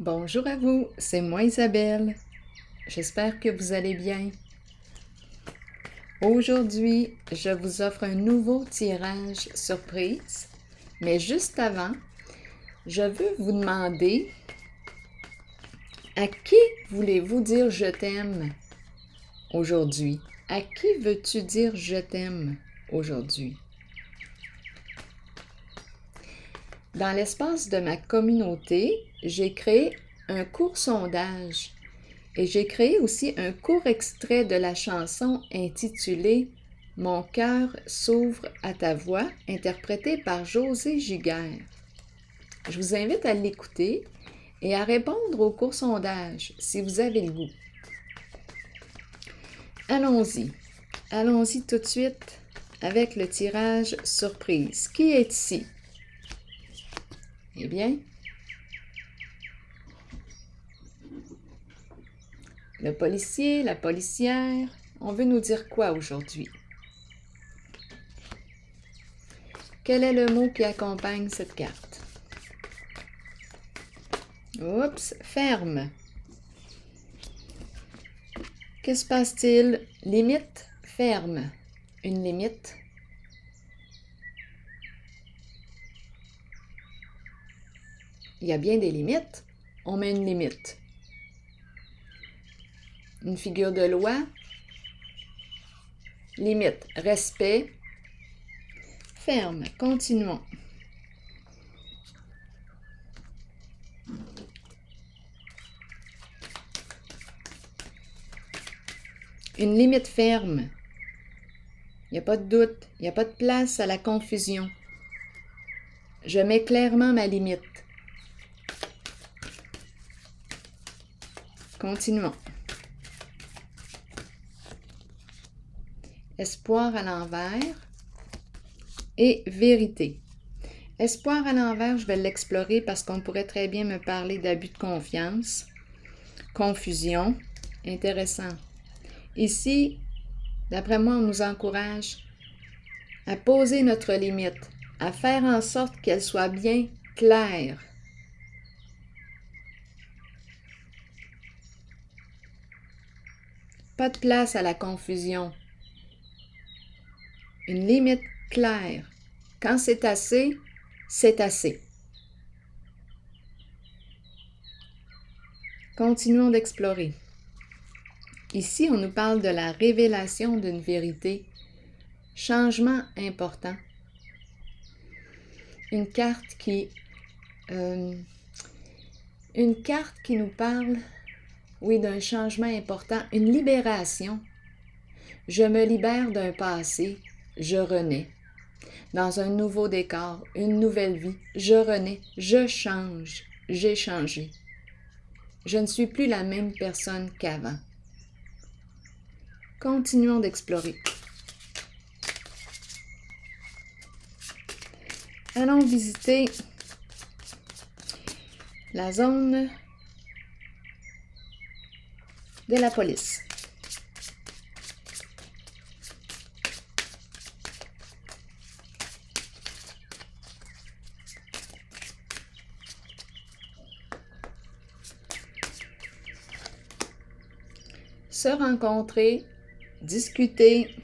Bonjour à vous, c'est moi Isabelle. J'espère que vous allez bien. Aujourd'hui, je vous offre un nouveau tirage surprise, mais juste avant, je veux vous demander à qui voulez-vous dire je t'aime aujourd'hui? À qui veux-tu dire je t'aime aujourd'hui? Dans l'espace de ma communauté, j'ai créé un court sondage et j'ai créé aussi un court extrait de la chanson intitulée Mon cœur s'ouvre à ta voix, interprétée par José Giguère. Je vous invite à l'écouter et à répondre au court sondage si vous avez le goût. Allons-y. Allons-y tout de suite avec le tirage surprise. Qui est ici? Eh bien, le policier, la policière, on veut nous dire quoi aujourd'hui? Quel est le mot qui accompagne cette carte? Oups, ferme. Que se passe-t-il? Limite, ferme. Une limite. Il y a bien des limites. On met une limite. Une figure de loi. Limite, respect. Ferme. Continuons. Une limite ferme. Il n'y a pas de doute, il n'y a pas de place à la confusion. Je mets clairement ma limite. Continuons. Espoir à l'envers et vérité. Espoir à l'envers, je vais l'explorer parce qu'on pourrait très bien me parler d'abus de confiance, confusion. Intéressant. Ici, d'après moi, on nous encourage à poser notre limite, à faire en sorte qu'elle soit bien claire. Pas de place à la confusion. Une limite claire. Quand c'est assez, c'est assez. Continuons d'explorer. Ici, on nous parle de la révélation d'une vérité. Changement important. Une carte qui nous parle, oui, d'un changement important, une libération. Je me libère d'un passé, je renais. Dans un nouveau décor, une nouvelle vie, je renais, je change, j'ai changé. Je ne suis plus la même personne qu'avant. Continuons d'explorer. Allons visiter la zone de la police. Se rencontrer, discuter,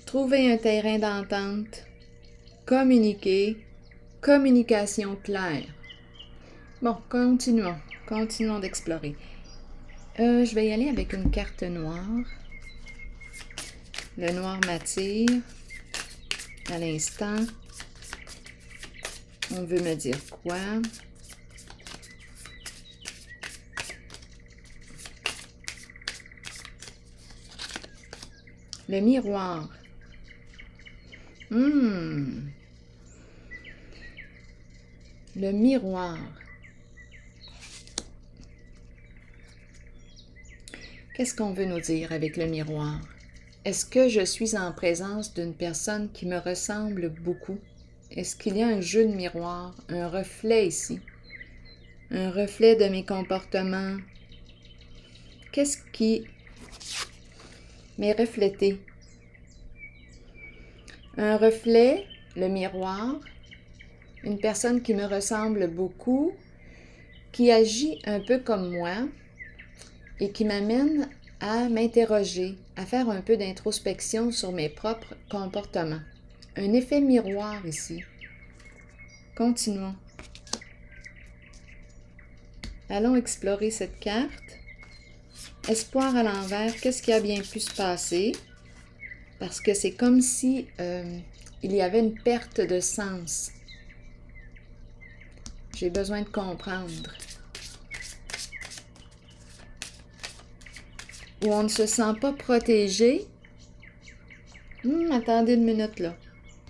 trouver un terrain d'entente, communiquer, communication claire. Bon, continuons d'explorer. Je vais y aller avec une carte noire. Le noir m'attire. À l'instant, on veut me dire quoi? Le miroir. Le miroir. Qu'est-ce qu'on veut nous dire avec le miroir? Est-ce que je suis en présence d'une personne qui me ressemble beaucoup? Est-ce qu'il y a un jeu de miroir, un reflet ici? Un reflet de mes comportements? Qu'est-ce qui m'est reflété? Un reflet, le miroir, une personne qui me ressemble beaucoup, qui agit un peu comme moi et qui m'amène à m'interroger, à faire un peu d'introspection sur mes propres comportements. Un effet miroir ici. Continuons. Allons explorer cette carte. Espoir à l'envers, qu'est-ce qui a bien pu se passer? Parce que c'est comme si il y avait une perte de sens. J'ai besoin de comprendre. Où on ne se sent pas protégé. Attendez une minute là.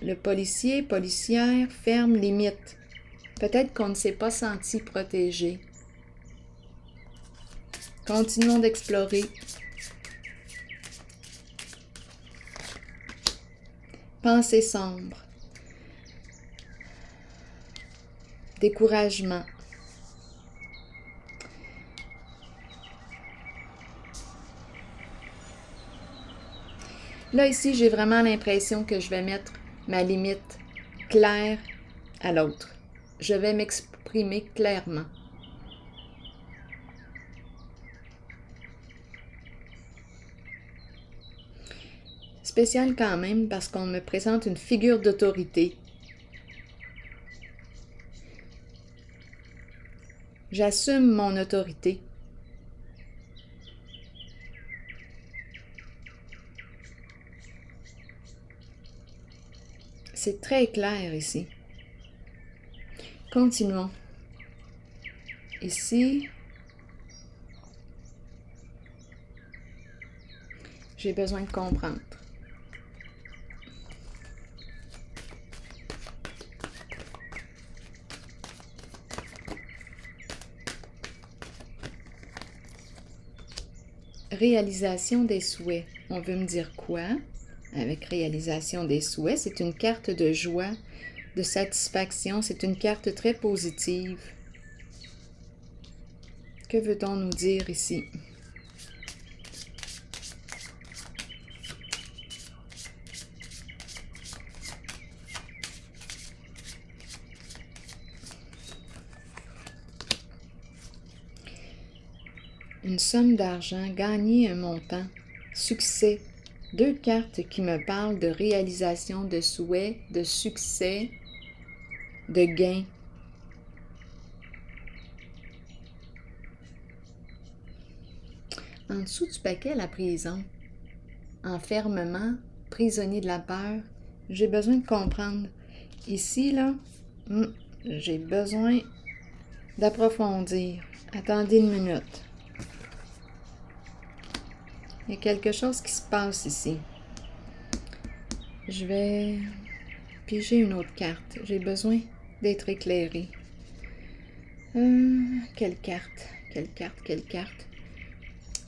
Le policier, policière, ferme, limite. Peut-être qu'on ne s'est pas senti protégé. Continuons d'explorer. Pensée sombre. Découragement. Là, ici, j'ai vraiment l'impression que je vais mettre ma limite claire à l'autre. Je vais m'exprimer clairement. Spécial quand même parce qu'on me présente une figure d'autorité. J'assume mon autorité. C'est très clair ici. Continuons. Ici, j'ai besoin de comprendre. Réalisation des souhaits. On veut me dire quoi? Avec réalisation des souhaits, c'est une carte de joie, de satisfaction. C'est une carte très positive. Que veut-on nous dire ici? Une somme d'argent, gagner un montant, succès. Deux cartes qui me parlent de réalisation de souhaits, de succès, de gain. En dessous du paquet, la prison. Enfermement, prisonnier de la peur. J'ai besoin de comprendre. Ici, là, j'ai besoin d'approfondir. Attendez une minute. Il y a quelque chose qui se passe ici. Je vais piger une autre carte. J'ai besoin d'être éclairée. Quelle carte? Quelle carte? Quelle carte?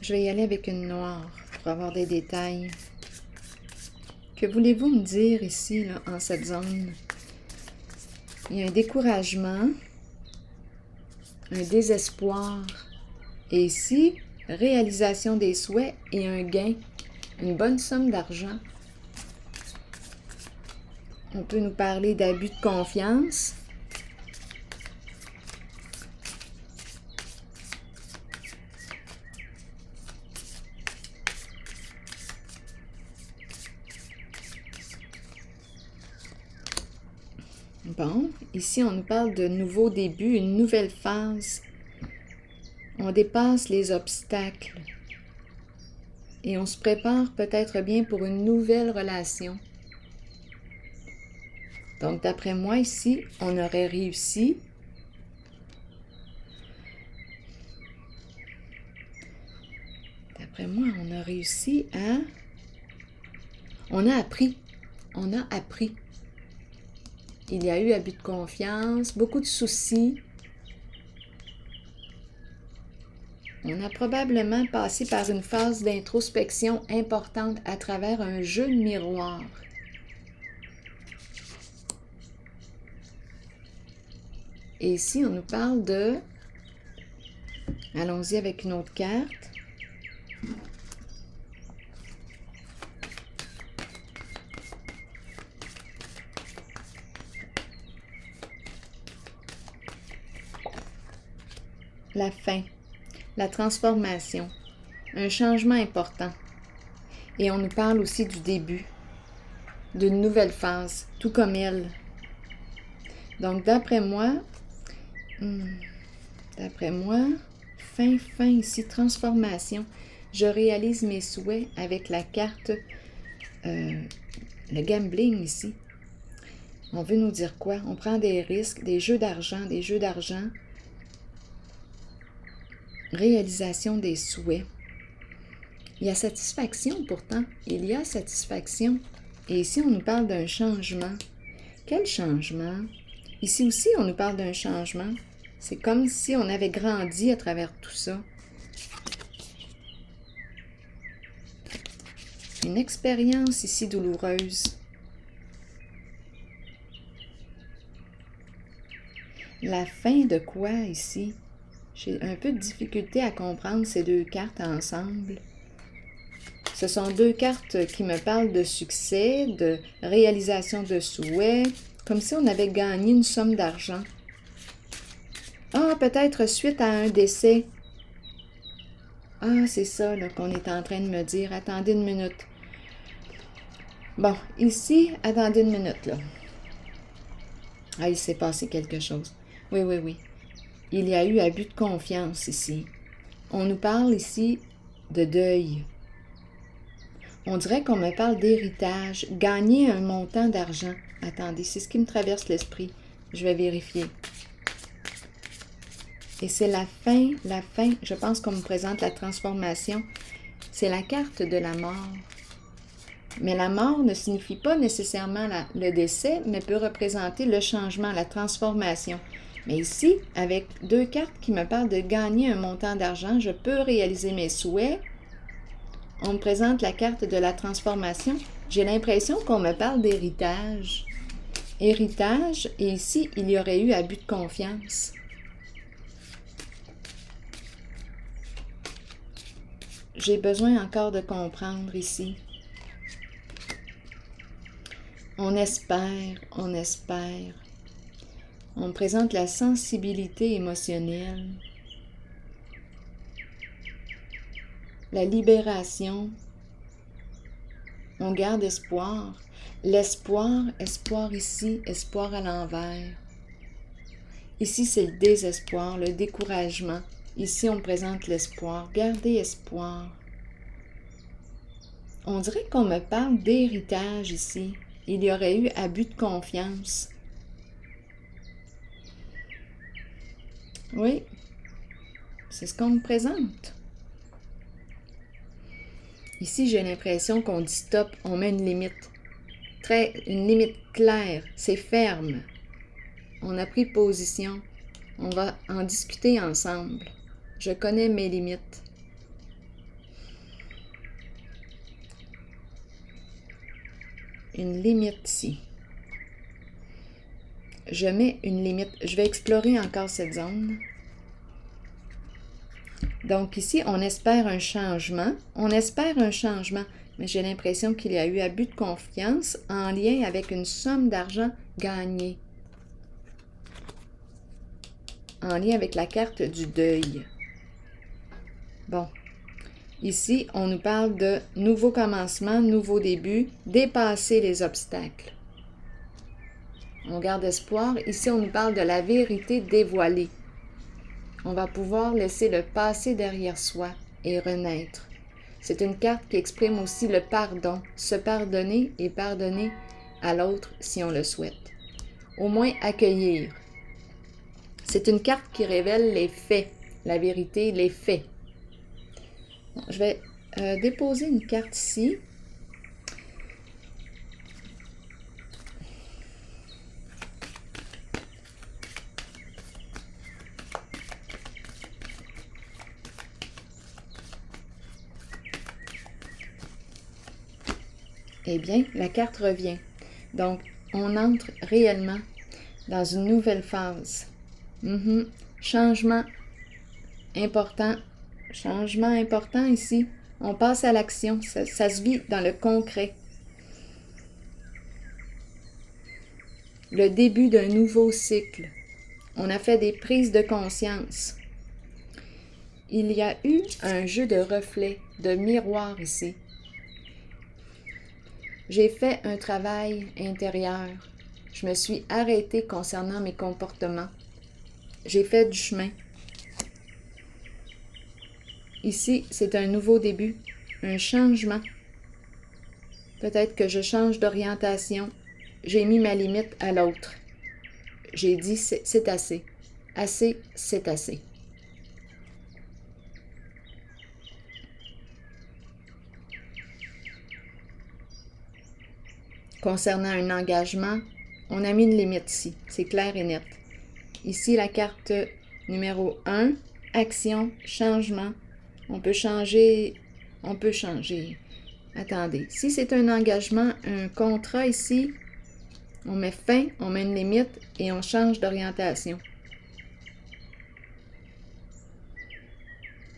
Je vais y aller avec une noire pour avoir des détails. Que voulez-vous me dire ici, là, en cette zone? Il y a un découragement, un désespoir. Et ici, réalisation des souhaits et un gain, une bonne somme d'argent. On peut nous parler d'abus de confiance. Bon, ici on nous parle de nouveaux débuts, une nouvelle phase. On dépasse les obstacles et on se prépare peut-être bien pour une nouvelle relation. Donc d'après moi ici, on aurait réussi. D'après moi, on a réussi à... On a appris. On a appris. Il y a eu abus de confiance, beaucoup de soucis. On a probablement passé par une phase d'introspection importante à travers un jeu de miroir. Et ici, on nous parle de... Allons-y avec une autre carte. la fin, la transformation, un changement important. Et on nous parle aussi du début, d'une nouvelle phase, tout comme elle. Donc, d'après moi, fin ici, transformation. Je réalise mes souhaits avec la carte, le gambling ici. On veut nous dire quoi? On prend des risques, des jeux d'argent, réalisation des souhaits. Il y a satisfaction pourtant, il y a satisfaction. Et ici, on nous parle d'un changement. Quel changement? Ici aussi, on nous parle d'un changement. C'est comme si on avait grandi à travers tout ça. Une expérience ici douloureuse. La fin de quoi ici? J'ai un peu de difficulté à comprendre ces deux cartes ensemble. Ce sont deux cartes qui me parlent de succès, de réalisation de souhaits, comme si on avait gagné une somme d'argent. Ah, peut-être suite à un décès. Ah, c'est ça là, qu'on est en train de me dire. Attendez une minute. Bon, ici, attendez une minute là. Ah, il s'est passé quelque chose. Oui. Il y a eu abus de confiance ici. On nous parle ici de deuil. On dirait qu'on me parle d'héritage, gagner un montant d'argent. Attendez, c'est ce qui me traverse l'esprit. Je vais vérifier. Et c'est la fin, je pense qu'on me présente la transformation. C'est la carte de la mort. Mais la mort ne signifie pas nécessairement le décès, mais peut représenter le changement, la transformation. Mais ici, avec deux cartes qui me parlent de gagner un montant d'argent, je peux réaliser mes souhaits. On me présente la carte de la transformation. J'ai l'impression qu'on me parle d'héritage. Héritage, et ici, il y aurait eu abus de confiance. J'ai besoin encore de comprendre ici. On espère. On me présente la sensibilité émotionnelle, la libération. On garde espoir. L'espoir, espoir ici, espoir à l'envers. Ici, c'est le désespoir, le découragement. Ici, on me présente l'espoir. Gardez espoir. On dirait qu'on me parle d'héritage ici. Il y aurait eu abus de confiance. Oui, c'est ce qu'on me présente. Ici, j'ai l'impression qu'on dit stop, on met une limite. Une limite claire, c'est ferme. On a pris position. On va en discuter ensemble. Je connais mes limites. Une limite ici. Je mets une limite. Je vais explorer encore cette zone. Donc ici, on espère un changement. Mais j'ai l'impression qu'il y a eu abus de confiance en lien avec une somme d'argent gagnée. En lien avec la carte du deuil. Bon. Ici, on nous parle de nouveau commencement, nouveau début, dépasser les obstacles. On garde espoir. Ici, on nous parle de la vérité dévoilée. On va pouvoir laisser le passé derrière soi et renaître. C'est une carte qui exprime aussi le pardon, se pardonner et pardonner à l'autre si on le souhaite. Au moins accueillir. C'est une carte qui révèle les faits, la vérité, les faits. Bon, je vais déposer une carte ici. Eh bien, la carte revient. Donc, on entre réellement dans une nouvelle phase. Changement important ici. On passe à l'action. Ça se vit dans le concret. Le début d'un nouveau cycle. On a fait des prises de conscience. il y a eu un jeu de reflets, de miroirs ici. J'ai fait un travail intérieur. Je me suis arrêtée concernant mes comportements. J'ai fait du chemin. Ici, c'est un nouveau début, un changement. Peut-être que je change d'orientation. J'ai mis ma limite à l'autre. J'ai dit c'est assez. Assez, c'est assez. Concernant un engagement, on a mis une limite ici. C'est clair et net. Ici, la carte numéro 1, action, changement. On peut changer. Attendez, si c'est un engagement, un contrat ici, on met fin, on met une limite et on change d'orientation.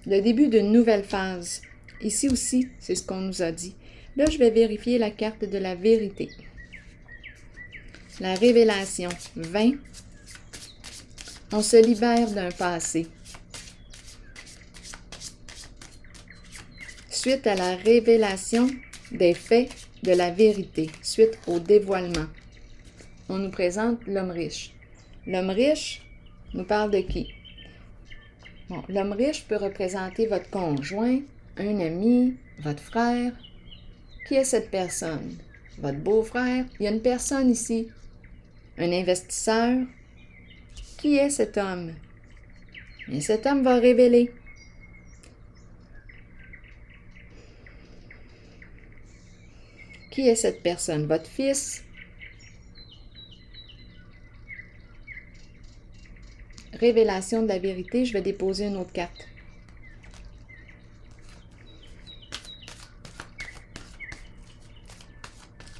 Le début d'une nouvelle phase. Ici aussi, c'est ce qu'on nous a dit. Là, je vais vérifier la carte de la vérité. La révélation, 20. On se libère d'un passé. Suite à la révélation des faits de la vérité, suite au dévoilement, on nous présente l'homme riche. L'homme riche nous parle de qui? Bon, l'homme riche peut représenter votre conjoint, un ami, votre frère. Qui est cette personne? Votre beau-frère? Il y a une personne ici. Un investisseur. Qui est cet homme? Et cet homme va révéler. Qui est cette personne? Votre fils? Révélation de la vérité. Je vais déposer une autre carte.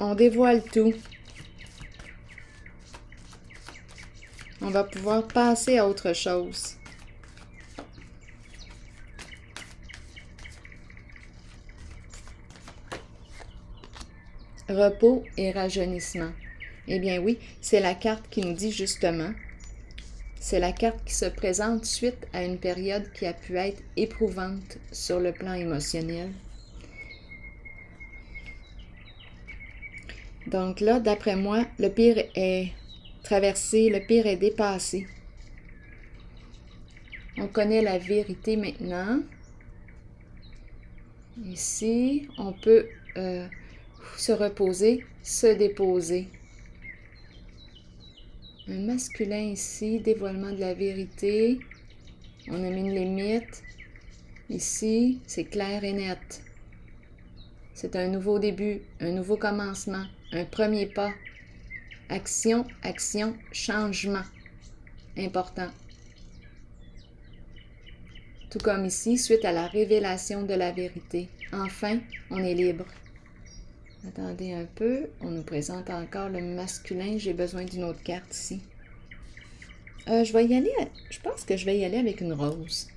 On dévoile tout. On va pouvoir passer à autre chose. Repos et rajeunissement. Eh bien oui, c'est la carte qui nous dit justement, c'est la carte qui se présente suite à une période qui a pu être éprouvante sur le plan émotionnel. Donc là, d'après moi, le pire est traversé, le pire est dépassé. On connaît la vérité maintenant. Ici, on peut se reposer, se déposer. Un masculin ici, dévoilement de la vérité. On a mis une limite. Ici, c'est clair et net. C'est un nouveau début, un nouveau commencement, un premier pas. Action, action, changement. Important. Tout comme ici, suite à la révélation de la vérité. Enfin, on est libre. Attendez un peu, on nous présente encore le masculin. J'ai besoin d'une autre carte ici. Je pense que je vais y aller avec une rose.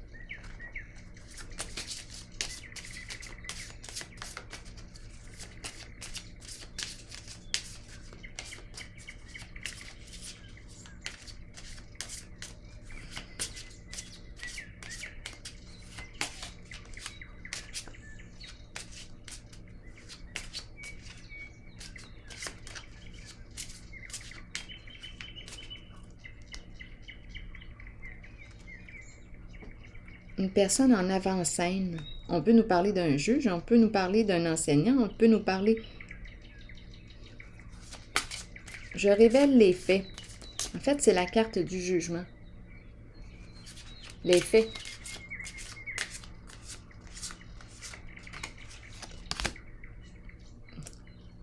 Une personne en avant-scène. On peut nous parler d'un juge, on peut nous parler d'un enseignant, on peut nous parler... Je révèle les faits. En fait, c'est la carte du jugement. Les faits.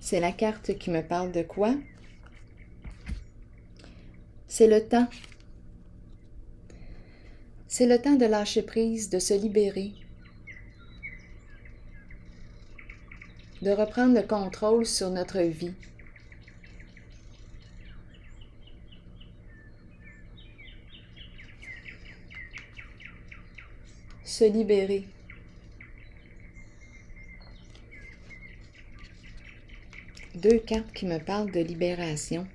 C'est la carte qui me parle de quoi? C'est le temps. C'est le temps de lâcher prise, de se libérer, de reprendre le contrôle sur notre vie. Se libérer. Deux cartes qui me parlent de libération,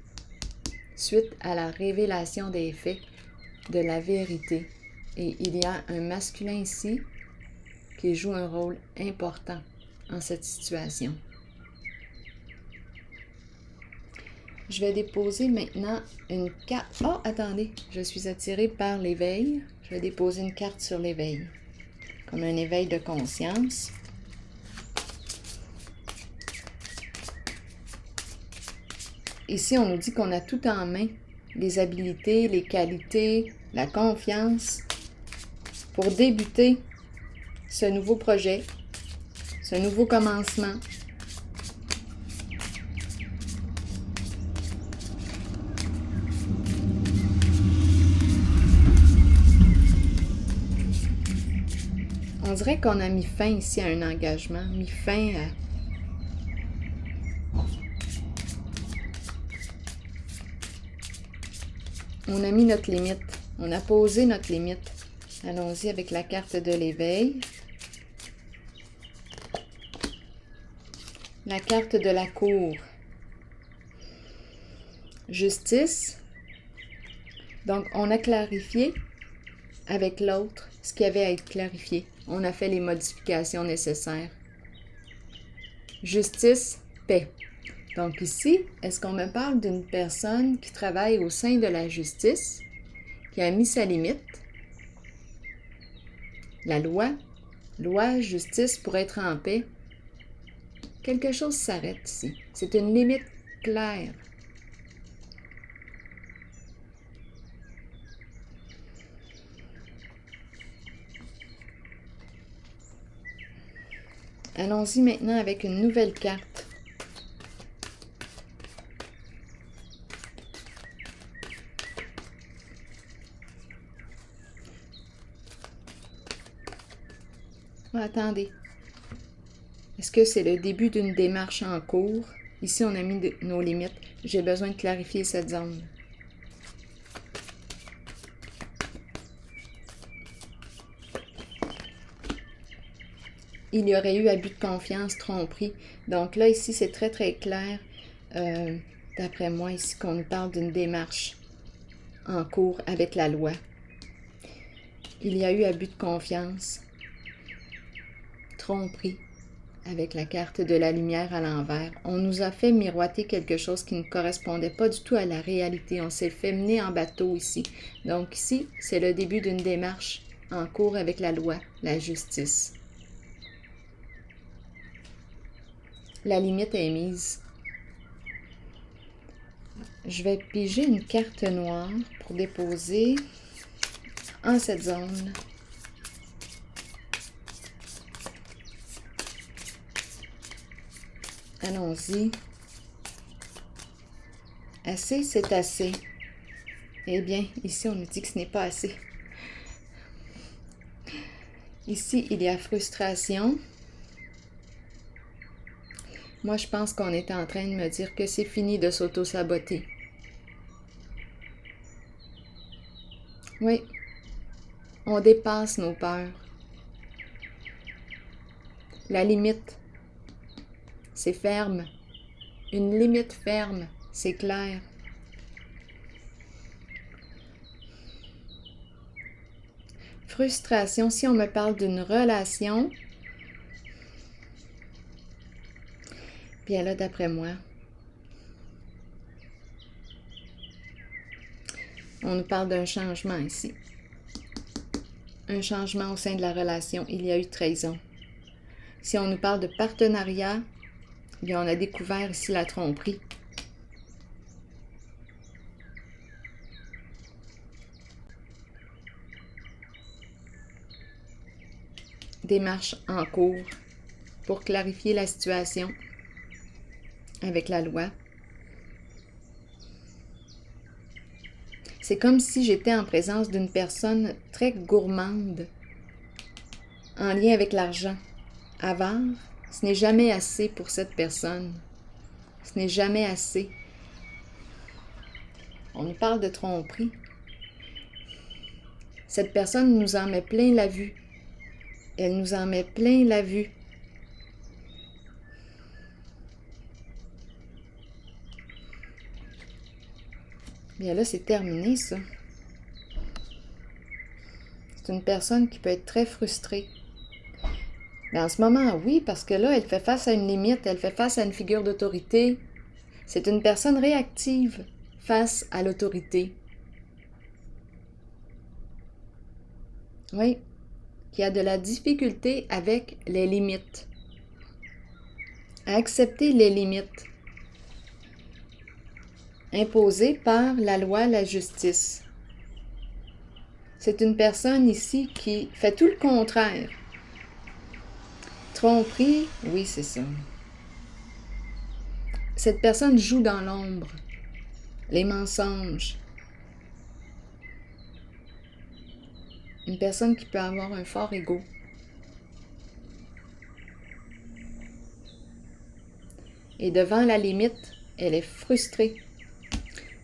suite à la révélation des faits, de la vérité. Et il y a un masculin ici qui joue un rôle important en cette situation. Je vais déposer maintenant une carte. Oh, attendez, je suis attirée par l'éveil. Je vais déposer une carte sur l'éveil, comme un éveil de conscience. Ici, on nous dit qu'on a tout en main, les habiletés, les qualités, la confiance, pour débuter ce nouveau projet, ce nouveau commencement. On dirait qu'on a mis fin ici à un engagement, mis fin à... On a mis notre limite, on a posé notre limite. Allons-y avec la carte de l'éveil. La carte de la cour. Justice. Donc, on a clarifié avec l'autre ce qui avait à être clarifié. On a fait les modifications nécessaires. Justice, paix. Donc ici, est-ce qu'on me parle d'une personne qui travaille au sein de la justice, qui a mis sa limite? La loi, justice pour être en paix. Quelque chose s'arrête ici. C'est une limite claire. Allons-y maintenant avec une nouvelle carte. Oh, attendez. Est-ce que c'est le début d'une démarche en cours? Ici, on a mis nos limites. J'ai besoin de clarifier cette zone. Il y aurait eu abus de confiance, tromperie. Donc là, ici, c'est très, très clair, d'après moi, ici, qu'on nous parle d'une démarche en cours avec la loi. Il y a eu abus de confiance, tromperie, avec la carte de la lumière à l'envers. On nous a fait miroiter quelque chose qui ne correspondait pas du tout à la réalité. On s'est fait mener en bateau ici. Donc ici, c'est le début d'une démarche en cours avec la loi, la justice. La limite est mise. Je vais piger une carte noire pour déposer en cette zone. Allons-y. Assez, c'est assez. Eh bien, ici, on nous dit que ce n'est pas assez. Ici, il y a frustration. Moi, je pense qu'on est en train de me dire que c'est fini de s'auto-saboter. Oui, on dépasse nos peurs. La limite, c'est ferme. Une limite ferme, c'est clair. Frustration, si on me parle d'une relation, bien là, d'après moi, on nous parle d'un changement ici. Un changement au sein de la relation. Il y a eu trahison. Si on nous parle de partenariat, bien, on a découvert ici la tromperie. Démarche en cours pour clarifier la situation avec la loi. C'est comme si j'étais en présence d'une personne très gourmande, en lien avec l'argent. Avare, ce n'est jamais assez pour cette personne. Ce n'est jamais assez. On nous parle de tromperie. Cette personne nous en met plein la vue. Elle nous en met plein la vue. Bien là, c'est terminé, ça. C'est une personne qui peut être très frustrée. Mais en ce moment, oui, parce que là, elle fait face à une limite, elle fait face à une figure d'autorité. C'est une personne réactive face à l'autorité. Oui, qui a de la difficulté avec les limites. À accepter les limites imposées par la loi, la justice. C'est une personne ici qui fait tout le contraire. Tromperie, oui, c'est ça. Cette personne joue dans l'ombre, les mensonges. Une personne qui peut avoir un fort ego. Et devant la limite, elle est frustrée.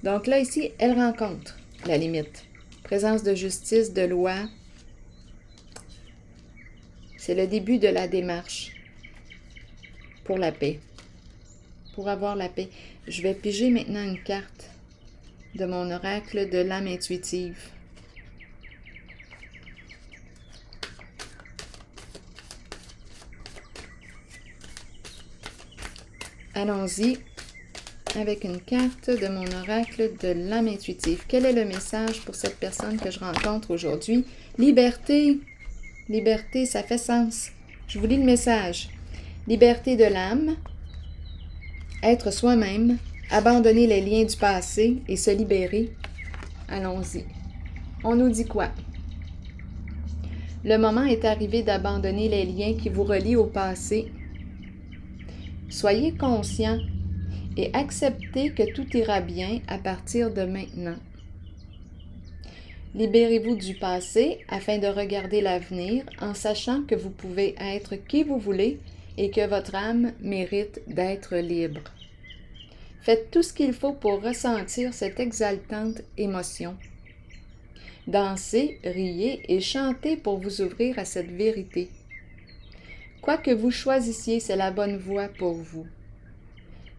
Donc là, ici, elle rencontre la limite. Présence de justice, de loi. C'est le début de la démarche pour la paix. Pour avoir la paix. Je vais piger maintenant une carte de mon oracle de l'âme intuitive. Allons-y avec une carte de mon oracle de l'âme intuitive. Quel est le message pour cette personne que je rencontre aujourd'hui? Liberté. Liberté, ça fait sens. Je vous lis le message. Liberté de l'âme, être soi-même, abandonner les liens du passé et se libérer. Allons-y. On nous dit quoi? Le moment est arrivé d'abandonner les liens qui vous relient au passé. Soyez conscient et acceptez que tout ira bien à partir de maintenant. Libérez-vous du passé afin de regarder l'avenir en sachant que vous pouvez être qui vous voulez et que votre âme mérite d'être libre. Faites tout ce qu'il faut pour ressentir cette exaltante émotion. Dansez, riez et chantez pour vous ouvrir à cette vérité. Quoi que vous choisissiez, c'est la bonne voie pour vous.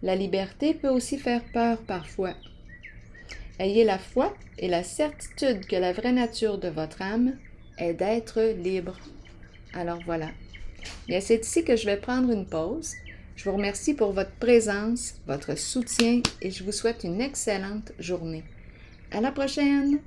La liberté peut aussi faire peur parfois. Ayez la foi et la certitude que la vraie nature de votre âme est d'être libre. Alors voilà. Bien, c'est ici que je vais prendre une pause. Je vous remercie pour votre présence, votre soutien et je vous souhaite une excellente journée. À la prochaine!